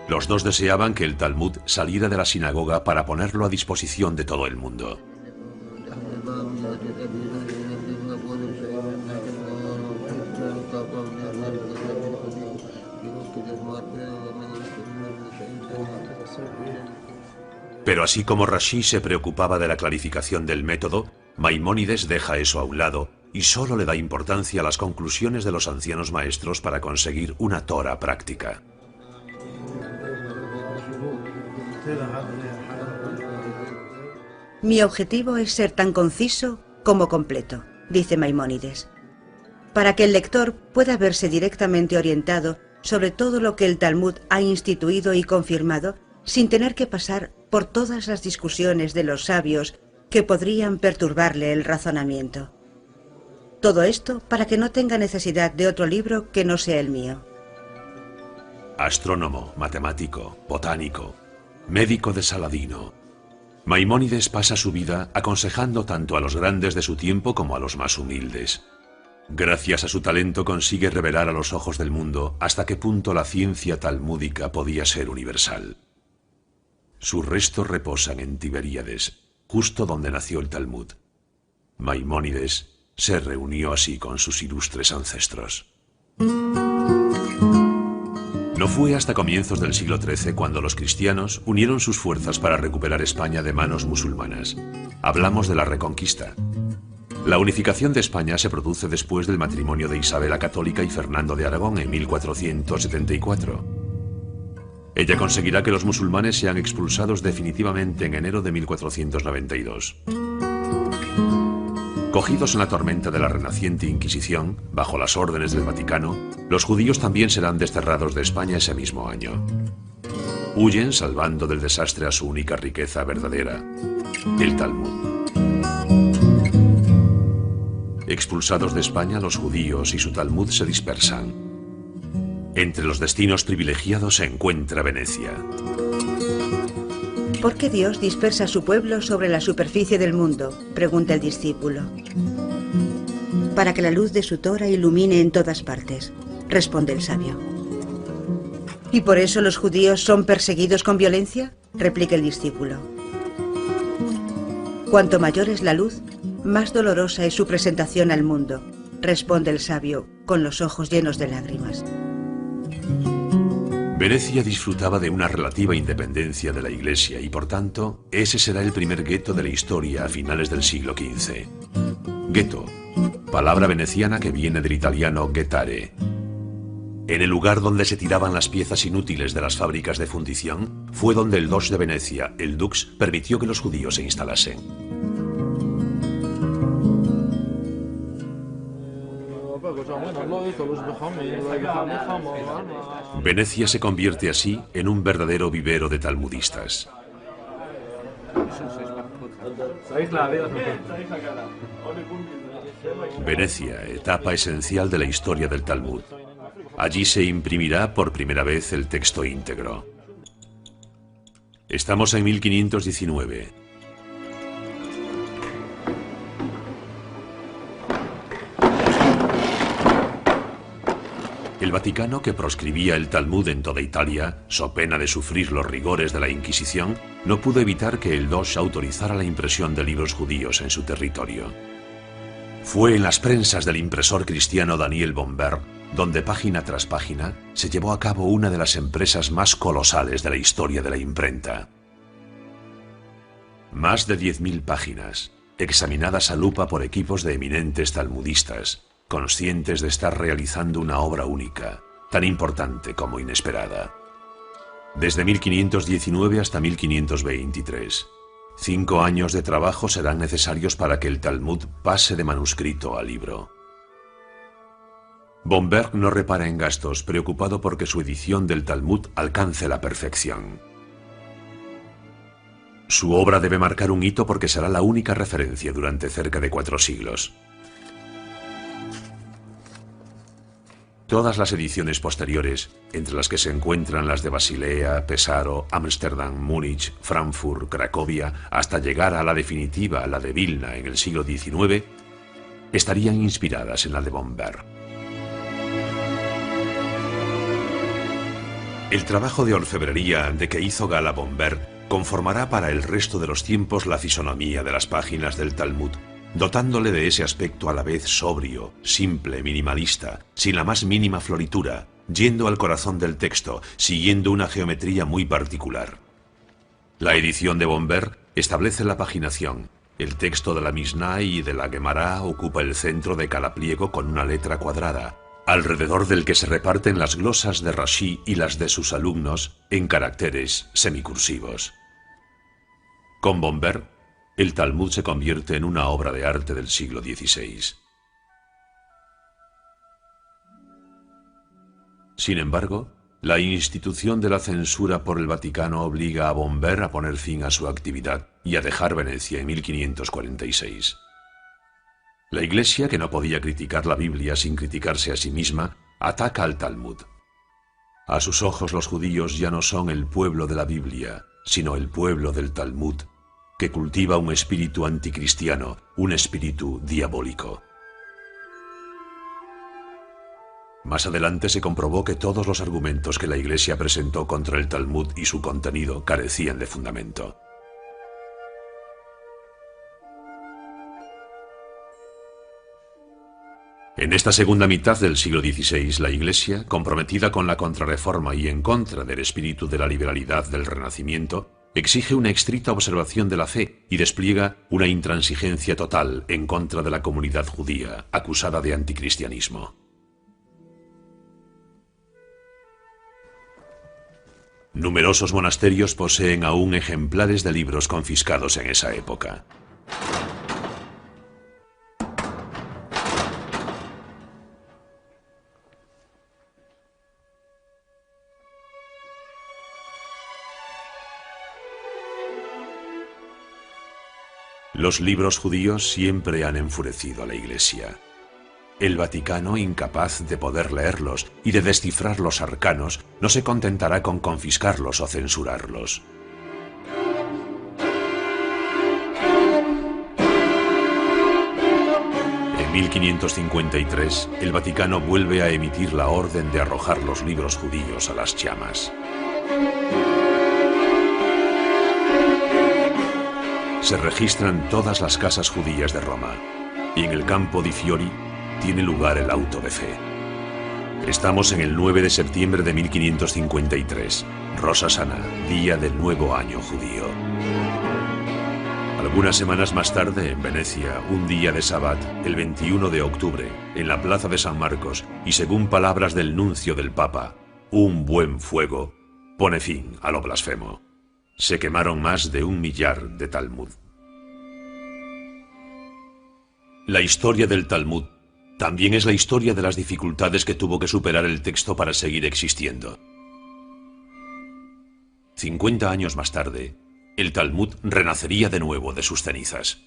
Los dos deseaban que el Talmud saliera de la sinagoga para ponerlo a disposición de todo el mundo. Pero así como Rashi se preocupaba de la clarificación del método, Maimónides deja eso a un lado y solo le da importancia a las conclusiones de los ancianos maestros para conseguir una Torah práctica. Mi objetivo es ser tan conciso como completo, dice Maimónides, para que el lector pueda verse directamente orientado sobre todo lo que el Talmud ha instituido y confirmado, sin tener que pasar por todas las discusiones de los sabios que podrían perturbarle el razonamiento. Todo esto para que no tenga necesidad de otro libro que no sea el mío. Astrónomo, matemático, botánico, médico de Saladino, Maimónides pasa su vida aconsejando tanto a los grandes de su tiempo como a los más humildes. Gracias a su talento consigue revelar a los ojos del mundo hasta qué punto la ciencia talmúdica podía ser universal. Sus restos reposan en Tiberíades, justo donde nació el Talmud. Maimónides se reunió así con sus ilustres ancestros. No fue hasta comienzos del siglo XIII cuando los cristianos unieron sus fuerzas para recuperar España de manos musulmanas. Hablamos de la Reconquista. La unificación de España se produce después del matrimonio de Isabel la Católica y Fernando de Aragón en 1474. Ella conseguirá que los musulmanes sean expulsados definitivamente en enero de 1492. Cogidos en la tormenta de la renaciente Inquisición, bajo las órdenes del Vaticano, los judíos también serán desterrados de España ese mismo año. Huyen salvando del desastre a su única riqueza verdadera, el Talmud. Expulsados de España, los judíos y su Talmud se dispersan. Entre los destinos privilegiados se encuentra Venecia. ¿Por qué Dios dispersa a su pueblo sobre la superficie del mundo?, pregunta el discípulo. Para que la luz de su Torah ilumine en todas partes, responde el sabio. ¿Y por eso los judíos son perseguidos con violencia? Replica el discípulo. Cuanto mayor es la luz, más dolorosa es su presentación al mundo, responde el sabio, con los ojos llenos de lágrimas. Venecia disfrutaba de una relativa independencia de la Iglesia y, por tanto, ese será el primer gueto de la historia a finales del siglo XV. Gueto, palabra veneciana que viene del italiano ghettare. En el lugar donde se tiraban las piezas inútiles de las fábricas de fundición, fue donde el Doge de Venecia, el Dux, permitió que los judíos se instalasen. Venecia se convierte así en un verdadero vivero de talmudistas. Venecia, etapa esencial de la historia del Talmud. Allí se imprimirá por primera vez el texto íntegro. Estamos en 1519. El Vaticano, que proscribía el Talmud en toda Italia, so pena de sufrir los rigores de la Inquisición, no pudo evitar que el Doge autorizara la impresión de libros judíos en su territorio. Fue en las prensas del impresor cristiano Daniel Bombert donde página tras página se llevó a cabo una de las empresas más colosales de la historia de la imprenta. Más de 10.000 páginas, examinadas a lupa por equipos de eminentes talmudistas, conscientes de estar realizando una obra única, tan importante como inesperada. Desde 1519 hasta 1523, 5 años de trabajo serán necesarios para que el Talmud pase de manuscrito a libro. Bombert no repara en gastos, preocupado porque su edición del Talmud alcance la perfección. Su obra debe marcar un hito porque será la única referencia durante cerca de 4 siglos. Todas las ediciones posteriores, entre las que se encuentran las de Basilea, Pesaro, Ámsterdam, Múnich, Frankfurt, Cracovia, hasta llegar a la definitiva, la de Vilna, en el siglo XIX, estarían inspiradas en la de Bombert. El trabajo de orfebrería de que hizo gala Bombert conformará para el resto de los tiempos la fisonomía de las páginas del Talmud, dotándole de ese aspecto a la vez sobrio, simple, minimalista, sin la más mínima floritura, yendo al corazón del texto, siguiendo una geometría muy particular. La edición de Bombert establece la paginación. El texto de la Mishnah y de la Gemara ocupa el centro de cada pliego con una letra cuadrada, alrededor del que se reparten las glosas de Rashi y las de sus alumnos en caracteres semicursivos. Con Bombert, el Talmud se convierte en una obra de arte del siglo XVI. Sin embargo, la institución de la censura por el Vaticano obliga a Bombert a poner fin a su actividad y a dejar Venecia en 1546. La Iglesia, que no podía criticar la Biblia sin criticarse a sí misma, ataca al Talmud. A sus ojos los judíos ya no son el pueblo de la Biblia, sino el pueblo del Talmud, que cultiva un espíritu anticristiano, un espíritu diabólico. Más adelante se comprobó que todos los argumentos que la Iglesia presentó contra el Talmud y su contenido carecían de fundamento. En esta segunda mitad del siglo XVI, la Iglesia, comprometida con la Contrarreforma y en contra del espíritu de la liberalidad del Renacimiento, exige una estricta observación de la fe y despliega una intransigencia total en contra de la comunidad judía, acusada de anticristianismo. Numerosos monasterios poseen aún ejemplares de libros confiscados en esa época. Los libros judíos siempre han enfurecido a la Iglesia. El Vaticano, incapaz de poder leerlos y de descifrar los arcanos, no se contentará con confiscarlos o censurarlos. En En 1553, el Vaticano vuelve a emitir la orden de arrojar los libros judíos a las llamas. Se registran todas las casas judías de Roma y en el Campo di Fiori tiene lugar el auto de fe. Estamos en el 9 de septiembre de 1553, Rosh Hashanah, día del nuevo año judío. Algunas semanas más tarde, en Venecia, un día de Sabbat, el 21 de octubre, en la plaza de San Marcos, y según palabras del nuncio del Papa, un buen fuego pone fin a lo blasfemo. Se quemaron más de 1 millar de Talmud. La historia del Talmud también es la historia de las dificultades que tuvo que superar el texto para seguir existiendo. 50 años más tarde, el Talmud renacería de nuevo de sus cenizas.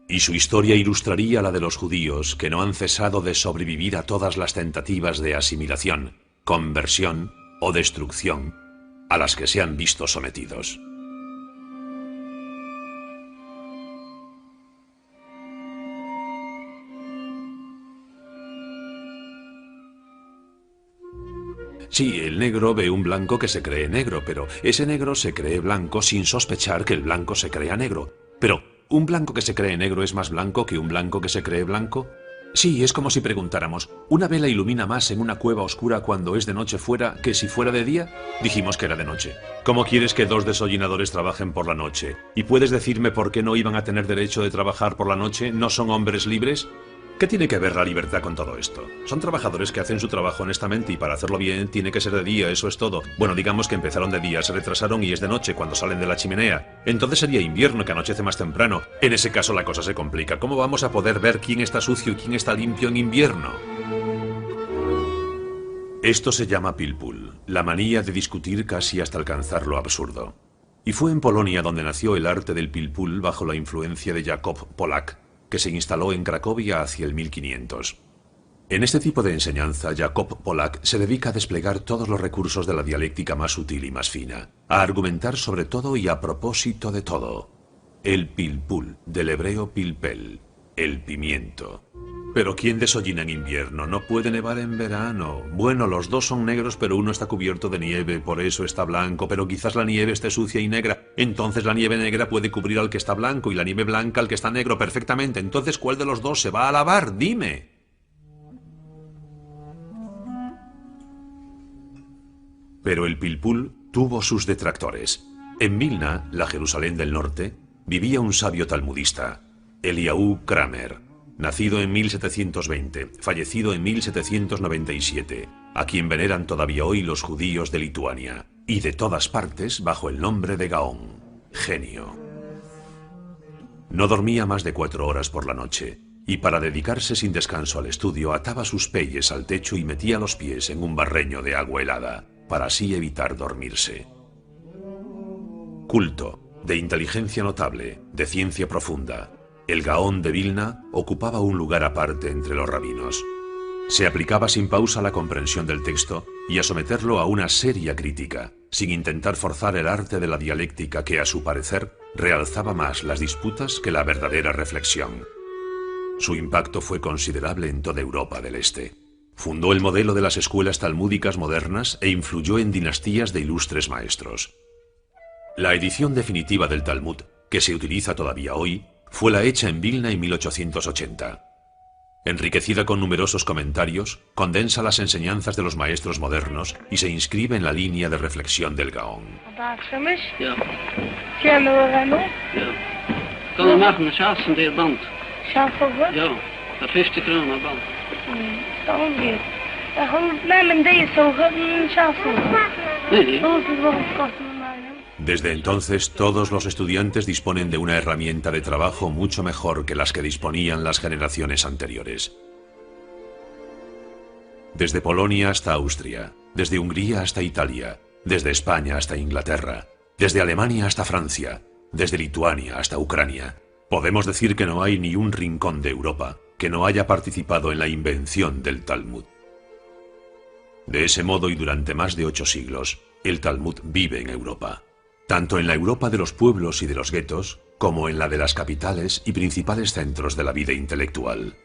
Y su historia ilustraría la de los judíos que no han cesado de sobrevivir a todas las tentativas de asimilación, conversión o destrucción a las que se han visto sometidos. Sí, el negro ve un blanco que se cree negro, pero ese negro se cree blanco sin sospechar que el blanco se crea negro. Pero, ¿un blanco que se cree negro es más blanco que un blanco que se cree blanco? Sí, es como si preguntáramos, ¿una vela ilumina más en una cueva oscura cuando es de noche fuera que si fuera de día? Dijimos que era de noche. ¿Cómo quieres que 2 desollinadores trabajen por la noche? ¿Y puedes decirme por qué no iban a tener derecho de trabajar por la noche? ¿No son hombres libres? ¿Qué tiene que ver la libertad con todo esto? Son trabajadores que hacen su trabajo honestamente y para hacerlo bien tiene que ser de día, eso es todo. Bueno, digamos que empezaron de día, se retrasaron y es de noche cuando salen de la chimenea. Entonces sería invierno, que anochece más temprano. En ese caso la cosa se complica. ¿Cómo vamos a poder ver quién está sucio y quién está limpio en invierno? Esto se llama pilpul, la manía de discutir casi hasta alcanzar lo absurdo. Y fue en Polonia donde nació el arte del pilpul bajo la influencia de Jakub Polak, que se instaló en Cracovia hacia el 1500. En este tipo de enseñanza, Jakub Polak se dedica a desplegar todos los recursos de la dialéctica más sutil y más fina, a argumentar sobre todo y a propósito de todo. El pilpul, del hebreo pilpel, el pimiento. Pero ¿quién desollina en invierno? No puede nevar en verano. Bueno, los dos son negros, pero uno está cubierto de nieve, por eso está blanco, pero quizás la nieve esté sucia y negra. Entonces la nieve negra puede cubrir al que está blanco y la nieve blanca al que está negro perfectamente. Entonces, ¿cuál de los dos se va a lavar? Dime. Pero el pilpul tuvo sus detractores. En Vilna, la Jerusalén del norte, vivía un sabio talmudista, Eliyahu Kramer, nacido en 1720, fallecido en 1797, a quien veneran todavía hoy los judíos de Lituania, y de todas partes bajo el nombre de Gaón, genio. No dormía más de 4 horas por la noche, y para dedicarse sin descanso al estudio ataba sus peyes al techo y metía los pies en un barreño de agua helada, para así evitar dormirse. Culto, de inteligencia notable, de ciencia profunda, el Gaón de Vilna ocupaba un lugar aparte entre los rabinos. Se aplicaba sin pausa a la comprensión del texto y a someterlo a una seria crítica, sin intentar forzar el arte de la dialéctica que, a su parecer, realzaba más las disputas que la verdadera reflexión. Su impacto fue considerable en toda Europa del Este. Fundó el modelo de las escuelas talmúdicas modernas e influyó en dinastías de ilustres maestros. La edición definitiva del Talmud, que se utiliza todavía hoy, fue la hecha en Vilna en 1880. Enriquecida con numerosos comentarios, condensa las enseñanzas de los maestros modernos y se inscribe en la línea de reflexión del Gaón. Desde entonces, todos los estudiantes disponen de una herramienta de trabajo mucho mejor que las que disponían las generaciones anteriores. Desde Polonia hasta Austria, desde Hungría hasta Italia, desde España hasta Inglaterra, desde Alemania hasta Francia, desde Lituania hasta Ucrania, podemos decir que no hay ni un rincón de Europa que no haya participado en la invención del Talmud. De ese modo y durante más de 8 siglos, el Talmud vive en Europa. Tanto en la Europa de los pueblos y de los guetos, como en la de las capitales y principales centros de la vida intelectual.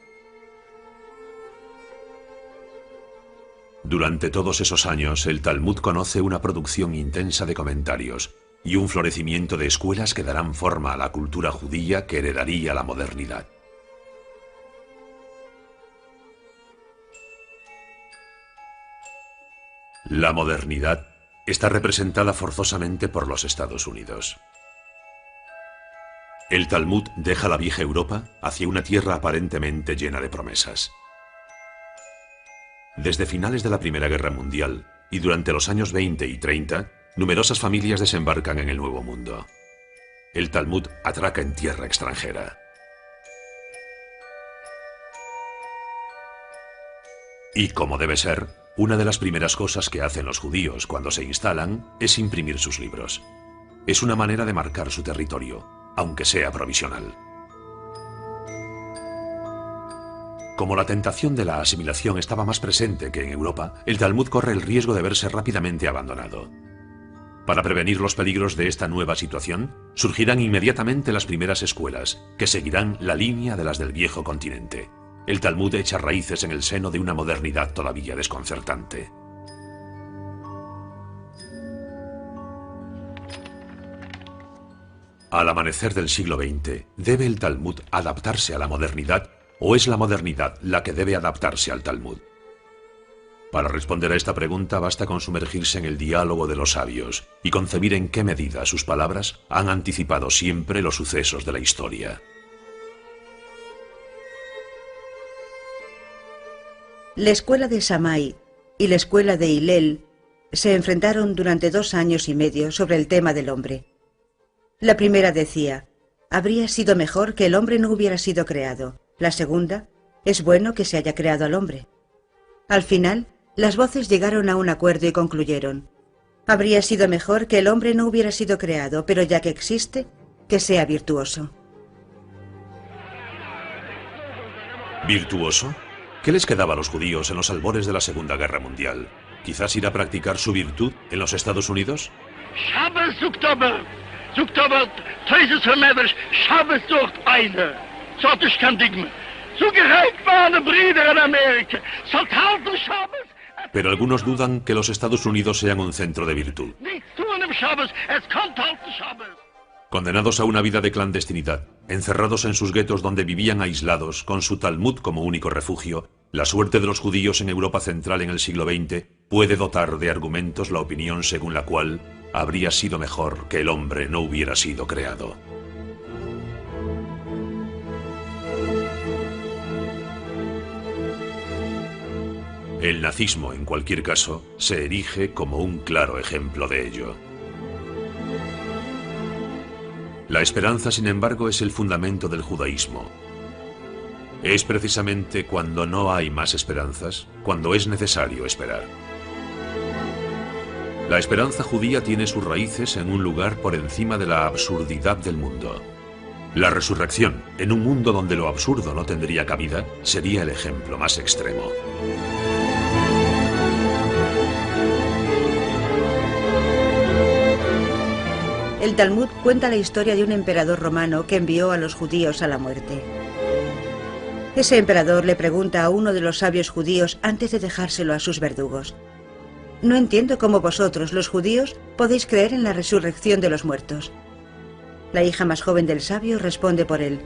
Durante todos esos años, el Talmud conoce una producción intensa de comentarios y un florecimiento de escuelas que darán forma a la cultura judía que heredaría la modernidad. La modernidad está representada forzosamente por los Estados Unidos. El Talmud deja la vieja Europa hacia una tierra aparentemente llena de promesas. Desde finales de la Primera Guerra Mundial y durante los años 20 y 30, numerosas familias desembarcan en el Nuevo Mundo. El Talmud atraca en tierra extranjera. Y como debe ser, una de las primeras cosas que hacen los judíos cuando se instalan es imprimir sus libros. Es una manera de marcar su territorio, aunque sea provisional. Como la tentación de la asimilación estaba más presente que en Europa, el Talmud corre el riesgo de verse rápidamente abandonado. Para prevenir los peligros de esta nueva situación, surgirán inmediatamente las primeras escuelas, que seguirán la línea de las del viejo continente. El Talmud echa raíces en el seno de una modernidad todavía desconcertante. Al amanecer del siglo XX, ¿debe el Talmud adaptarse a la modernidad o es la modernidad la que debe adaptarse al Talmud? Para responder a esta pregunta basta con sumergirse en el diálogo de los sabios y concebir en qué medida sus palabras han anticipado siempre los sucesos de la historia. La escuela de Shammai y la escuela de Hillel se enfrentaron durante 2 años y medio sobre el tema del hombre. La primera decía, habría sido mejor que el hombre no hubiera sido creado. La segunda, es bueno que se haya creado al hombre. Al final, las voces llegaron a un acuerdo y concluyeron, habría sido mejor que el hombre no hubiera sido creado, pero ya que existe, que sea virtuoso. ¿Virtuoso? ¿Qué les quedaba a los judíos en los albores de la Segunda Guerra Mundial? ¿Quizás ir a practicar su virtud en los Estados Unidos? Pero algunos dudan que los Estados Unidos sean un centro de virtud. Condenados a una vida de clandestinidad, encerrados en sus guetos donde vivían aislados, con su Talmud como único refugio, la suerte de los judíos en Europa Central en el siglo XX puede dotar de argumentos la opinión según la cual habría sido mejor que el hombre no hubiera sido creado. El nazismo, en cualquier caso, se erige como un claro ejemplo de ello. La esperanza, sin embargo, es el fundamento del judaísmo. Es precisamente cuando no hay más esperanzas, cuando es necesario esperar. La esperanza judía tiene sus raíces en un lugar por encima de la absurdidad del mundo. La resurrección, en un mundo donde lo absurdo no tendría cabida, sería el ejemplo más extremo. El Talmud cuenta la historia de un emperador romano que envió a los judíos a la muerte. Ese emperador le pregunta a uno de los sabios judíos antes de dejárselo a sus verdugos. No entiendo cómo vosotros, los judíos, podéis creer en la resurrección de los muertos. La hija más joven del sabio responde por él.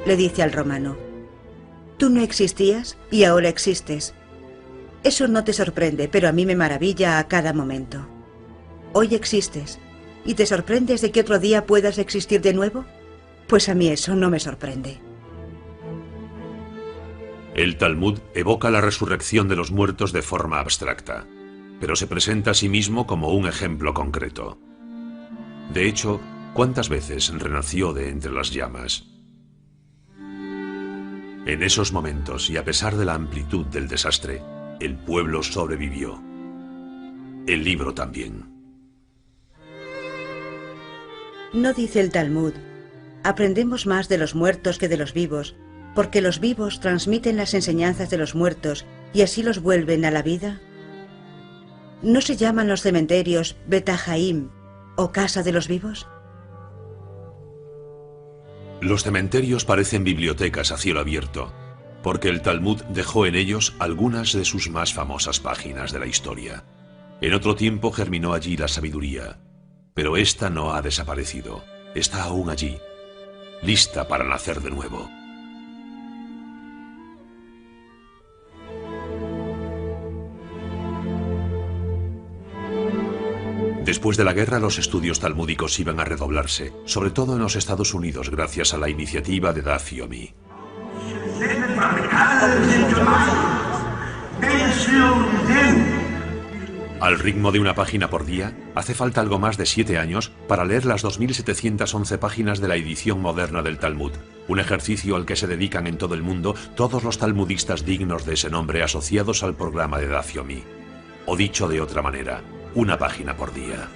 Le dice al romano, tú no existías y ahora existes. Eso no te sorprende, pero a mí me maravilla a cada momento. Hoy existes. ¿Y te sorprendes de que otro día puedas existir de nuevo? Pues a mí eso no me sorprende. El Talmud evoca la resurrección de los muertos de forma abstracta, pero se presenta a sí mismo como un ejemplo concreto. De hecho, ¿cuántas veces renació de entre las llamas? En esos momentos, y a pesar de la amplitud del desastre, el pueblo sobrevivió. El libro también. No dice el Talmud, aprendemos más de los muertos que de los vivos, porque los vivos transmiten las enseñanzas de los muertos y así los vuelven a la vida. ¿No se llaman los cementerios Bet HaChaim o casa de los vivos? Los cementerios parecen bibliotecas a cielo abierto, porque el Talmud dejó en ellos algunas de sus más famosas páginas de la historia. En otro tiempo germinó allí la sabiduría, pero esta no ha desaparecido, está aún allí, lista para nacer de nuevo. Después de la guerra, los estudios talmúdicos iban a redoblarse, sobre todo en los Estados Unidos, gracias a la iniciativa de Daf Yomi. Al ritmo de una página por día, hace falta algo más de 7 años para leer las 2.711 páginas de la edición moderna del Talmud, un ejercicio al que se dedican en todo el mundo todos los talmudistas dignos de ese nombre asociados al programa de Daf Yomi. O dicho de otra manera, una página por día.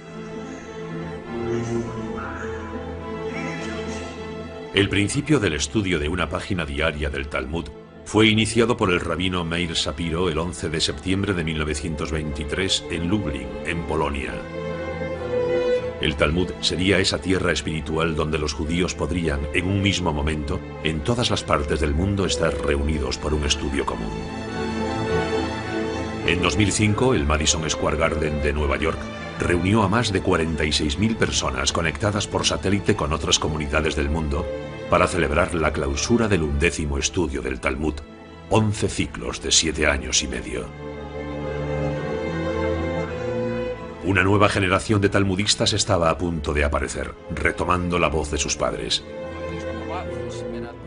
El principio del estudio de una página diaria del Talmud fue iniciado por el rabino Meir Shapiro el 11 de septiembre de 1923 en Lublin, en Polonia. El Talmud sería esa tierra espiritual donde los judíos podrían, en un mismo momento, en todas las partes del mundo, estar reunidos por un estudio común. En 2005, el Madison Square Garden de Nueva York reunió a más de 46.000 personas conectadas por satélite con otras comunidades del mundo para celebrar la clausura del 11º estudio del Talmud, 11 ciclos de 7 años y medio. Una nueva generación de talmudistas estaba a punto de aparecer, retomando la voz de sus padres.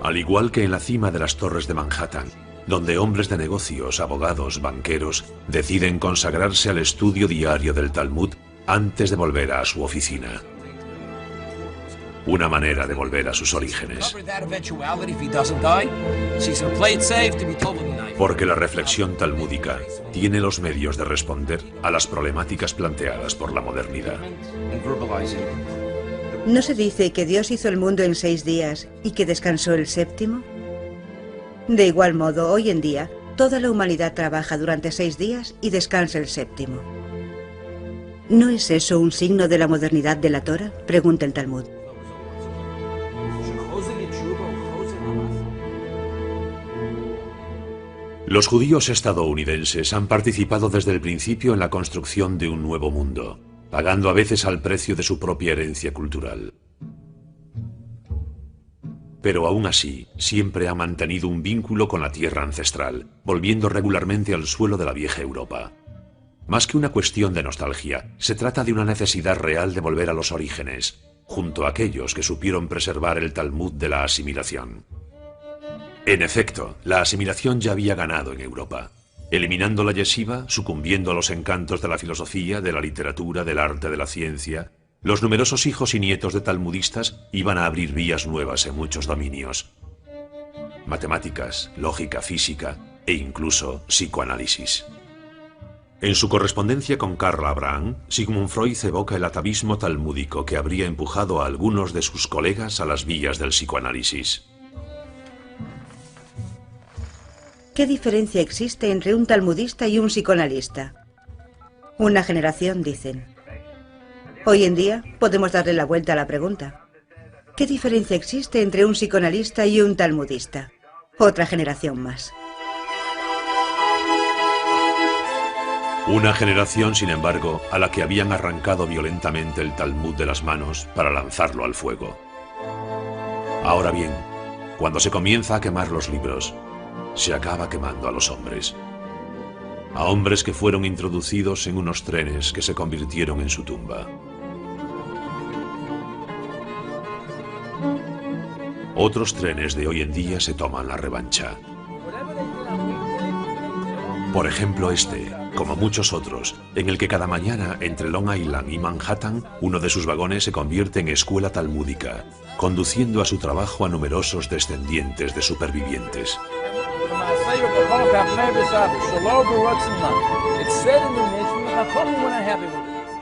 Al igual que en la cima de las torres de Manhattan, donde hombres de negocios, abogados, banqueros, deciden consagrarse al estudio diario del Talmud antes de volver a su oficina. Una manera de volver a sus orígenes. Porque la reflexión talmúdica tiene los medios de responder a las problemáticas planteadas por la modernidad. ¿No se dice que Dios hizo el mundo en 6 días y que descansó el séptimo? De igual modo, hoy en día, toda la humanidad trabaja durante 6 días y descansa el séptimo. ¿No es eso un signo de la modernidad de la Torah?, pregunta el Talmud. Los judíos estadounidenses han participado desde el principio en la construcción de un nuevo mundo, pagando a veces al precio de su propia herencia cultural. Pero aún así, siempre ha mantenido un vínculo con la tierra ancestral, volviendo regularmente al suelo de la vieja Europa. Más que una cuestión de nostalgia, se trata de una necesidad real de volver a los orígenes, junto a aquellos que supieron preservar el Talmud de la asimilación. En efecto, la asimilación ya había ganado en Europa, eliminando la yeshiva, sucumbiendo a los encantos de la filosofía, de la literatura, del arte, de la ciencia. Los numerosos hijos y nietos de talmudistas iban a abrir vías nuevas en muchos dominios. Matemáticas, lógica, física e incluso psicoanálisis. En su correspondencia con Karl Abraham, Sigmund Freud evoca el atavismo talmúdico que habría empujado a algunos de sus colegas a las vías del psicoanálisis. ¿Qué diferencia existe entre un talmudista y un psicoanalista? Una generación, dicen. Hoy en día podemos darle la vuelta a la pregunta. ¿Qué diferencia existe entre un psicoanalista y un talmudista? Otra generación más. Una generación, sin embargo, a la que habían arrancado violentamente el Talmud de las manos para lanzarlo al fuego. Ahora bien, cuando se comienza a quemar los libros, se acaba quemando a los hombres. A hombres que fueron introducidos en unos trenes que se convirtieron en su tumba. Otros trenes de hoy en día se toman la revancha. Por ejemplo este, como muchos otros, en el que cada mañana entre Long Island y Manhattan, uno de sus vagones se convierte en escuela talmúdica, conduciendo a su trabajo a numerosos descendientes de supervivientes.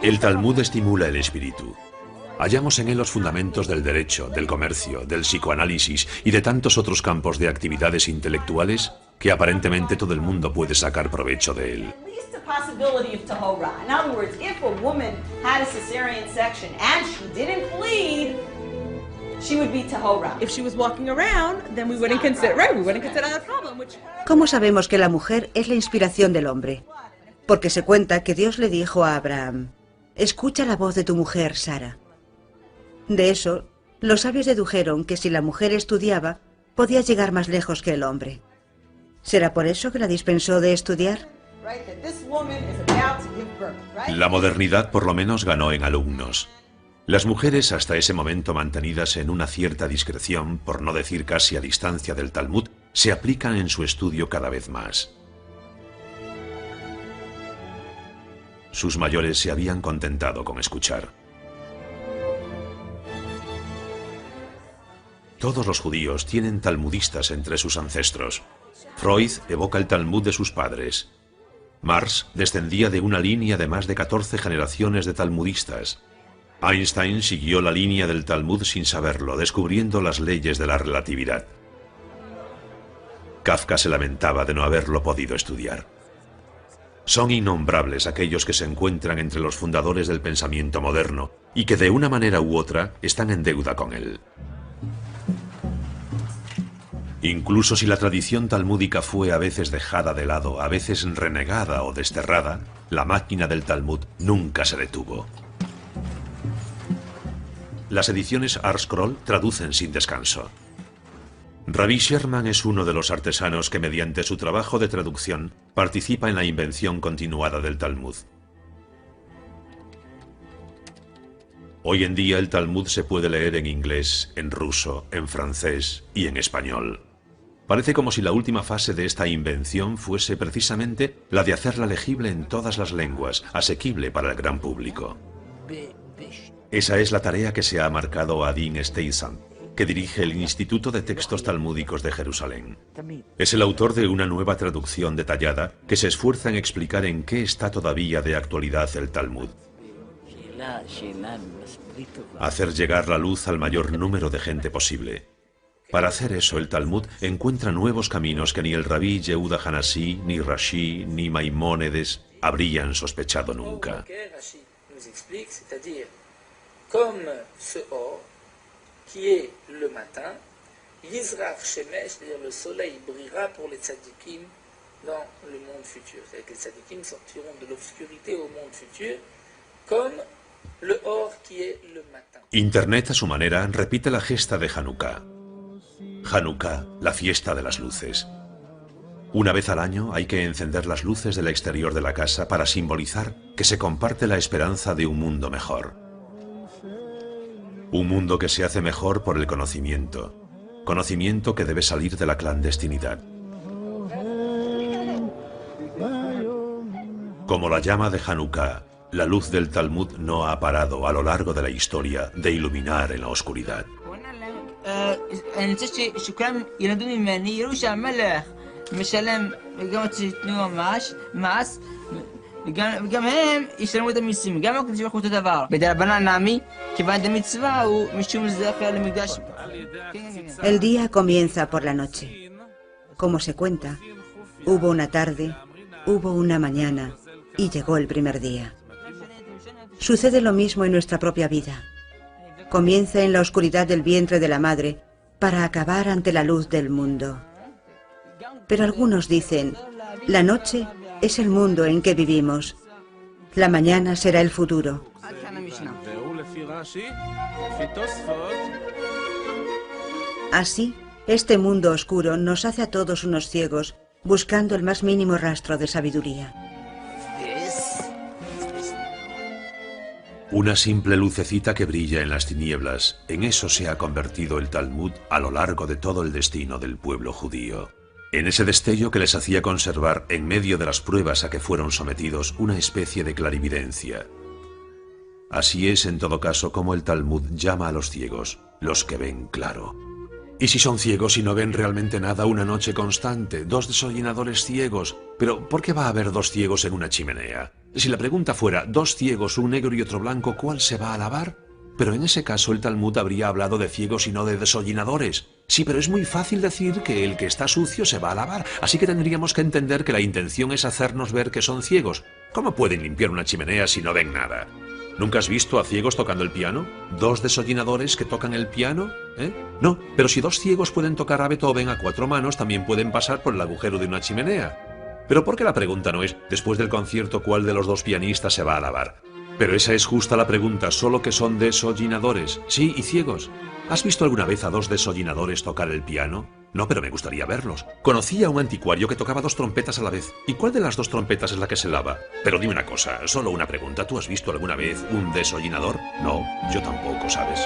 El Talmud estimula el espíritu. Hallamos en él los fundamentos del derecho, del comercio, del psicoanálisis y de tantos otros campos de actividades intelectuales que aparentemente todo el mundo puede sacar provecho de él. she would be tahora. If she was walking around, then we wouldn't consider, right, we wouldn't consider that a problem, which... ¿Cómo sabemos que la mujer es la inspiración del hombre? Porque se cuenta que Dios le dijo a Abraham: escucha la voz de tu mujer, Sara. De eso, los sabios dedujeron que si la mujer estudiaba, podía llegar más lejos que el hombre. ¿Será por eso que la dispensó de estudiar? La modernidad por lo menos ganó en alumnos. Las mujeres, hasta ese momento mantenidas en una cierta discreción, por no decir casi a distancia del Talmud, se aplican en su estudio cada vez más. Sus mayores se habían contentado con escuchar. Todos los judíos tienen talmudistas entre sus ancestros. Freud evoca el Talmud de sus padres. Marx descendía de una línea de más de 14 generaciones de talmudistas. Einstein siguió la línea del Talmud sin saberlo, descubriendo las leyes de la relatividad. Kafka se lamentaba de no haberlo podido estudiar. Son innombrables aquellos que se encuentran entre los fundadores del pensamiento moderno y que de una manera u otra están en deuda con él. Incluso si la tradición talmúdica fue a veces dejada de lado, a veces renegada o desterrada, la máquina del Talmud nunca se detuvo. Las ediciones ArtScroll traducen sin descanso. Rabbi Sherman es uno de los artesanos que mediante su trabajo de traducción participa en la invención continuada del Talmud. Hoy en día el Talmud se puede leer en inglés, en ruso, en francés y en español. Parece como si la última fase de esta invención fuese precisamente la de hacerla legible en todas las lenguas, asequible para el gran público. Esa es la tarea que se ha marcado a Dean Steysan, que dirige el Instituto de Textos Talmúdicos de Jerusalén. Es el autor de una nueva traducción detallada que se esfuerza en explicar en qué está todavía de actualidad el Talmud. Hacer llegar la luz al mayor número de gente posible. Para hacer eso, el Talmud encuentra nuevos caminos que ni el rabí Yehuda Hanasí, ni Rashi, ni Maimónides habrían sospechado nunca. Qui est le matin, Yizrach Shemesh, c'est-à-dire le soleil brillera pour les tzadikim dans le monde futur. C'est-à-dire que les tzadikim sortiront de l'obscurité au monde futur comme le or qui est le matin. Internet a su manera repite la gesta de Hanukkah. Hanukkah, la fiesta de las luces. Una vez al año hay que encender las luces del exterior de la casa para simbolizar que se comparte la esperanza de un mundo mejor. Un mundo que se hace mejor por el conocimiento. Conocimiento que debe salir de la clandestinidad. Como la llama de Hanukkah, la luz del Talmud no ha parado a lo largo de la historia de iluminar en la oscuridad. El día comienza por la noche. Como se cuenta, hubo una tarde, hubo una mañana y llegó el primer día. Sucede lo mismo en nuestra propia vida. Comienza en la oscuridad del vientre de la madre para acabar ante la luz del mundo. Pero algunos dicen, la noche es el mundo en que vivimos. La mañana será el futuro. Así, este mundo oscuro nos hace a todos unos ciegos, buscando el más mínimo rastro de sabiduría. Una simple lucecita que brilla en las tinieblas, en eso se ha convertido el Talmud a lo largo de todo el destino del pueblo judío. En ese destello que les hacía conservar, en medio de las pruebas a que fueron sometidos, una especie de clarividencia. Así es, en todo caso, como el Talmud llama a los ciegos, los que ven claro. ¿Y si son ciegos y no ven realmente nada una noche constante? Dos desollinadores ciegos. Pero, ¿por qué va a haber dos ciegos en una chimenea? Si la pregunta fuera, dos ciegos, un negro y otro blanco, ¿cuál se va a lavar? Pero en ese caso el Talmud habría hablado de ciegos y no de desollinadores. Sí, pero es muy fácil decir que el que está sucio se va a lavar, así que tendríamos que entender que la intención es hacernos ver que son ciegos. ¿Cómo pueden limpiar una chimenea si no ven nada? ¿Nunca has visto a ciegos tocando el piano? ¿Dos desollinadores que tocan el piano? No, pero si dos ciegos pueden tocar a Beethoven a 4 manos, también pueden pasar por el agujero de una chimenea. ¿Pero por qué la pregunta no es, después del concierto, cuál de los dos pianistas se va a lavar? Pero esa es justa la pregunta, solo que son desollinadores. Sí, y ciegos. ¿Has visto alguna vez a dos desollinadores tocar el piano? No, pero me gustaría verlos. Conocí a un anticuario que tocaba 2 trompetas a la vez. ¿Y cuál de las 2 trompetas es la que se lava? Pero dime una cosa, solo una pregunta. ¿Tú has visto alguna vez un desollinador? No, yo tampoco, ¿sabes?